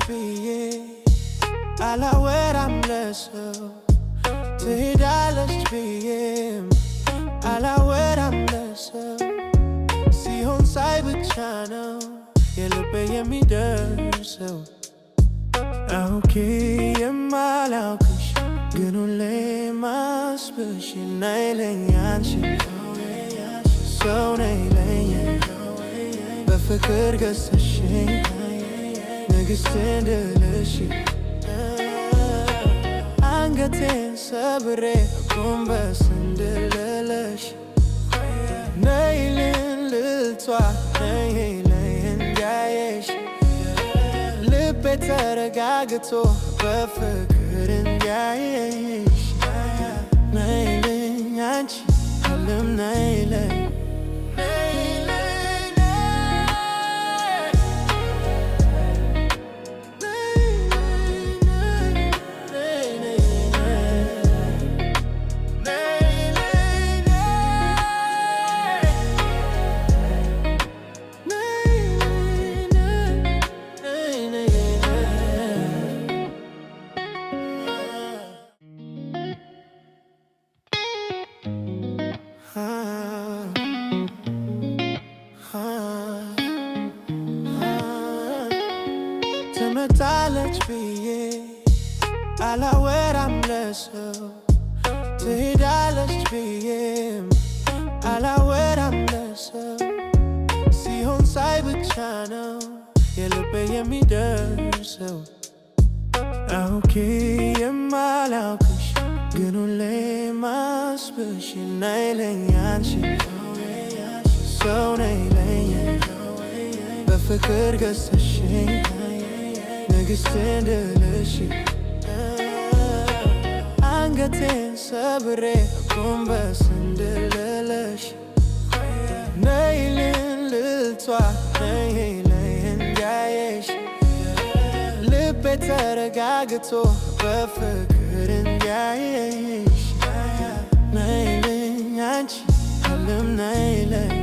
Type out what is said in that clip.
ብዬ አላወራም ለሰው ትሄዳለች ብዬም አላወራም ለሰው ሲሆን ሳይ ብቻ ነው የልቤ የሚደርሰው አውቄ የማላውቅሽ ግን ሁሌ ማስብሽ ነይለኝ አንቺ ሰው ነይለኝ በፍቅር ገዝተሽኝ ንግሥቴ እንድልሽ አንገቴን ሰብሬ ጎንበስ እንድልልሽ ነይልን ልልቷ ነይለኝ እንዲያየሽ ልቤ ተረጋግቶ በፍቅር እንዲያየሽ ነይልኝ አንቺ ዓለም ነይለኝ ትመጣለች ብዬ አላወራም ለሰው ትሄዳለች ብዬም አላወራም ለሰው ሲሆን ሳይ ብቻ ነው የልቤ የሚደርሰው አውቄ የማላውቅሽ ግን ሁሌ ማስብሽ ነይለኝ አንቺ ሰው ነይለኝ በፍቅር ገዝተሽኝ ንግሥቴ እንድልሽ አንገቴን ሰብሬ ጎንበስ እንድልልሽ ነይልን ልልቷ ነይለኝ እንዲያየሽ ልቤ ተረጋግቶ በፍቅር እንዲያየሽ ነይልኝ አንቺ ዓለም ነይለኝ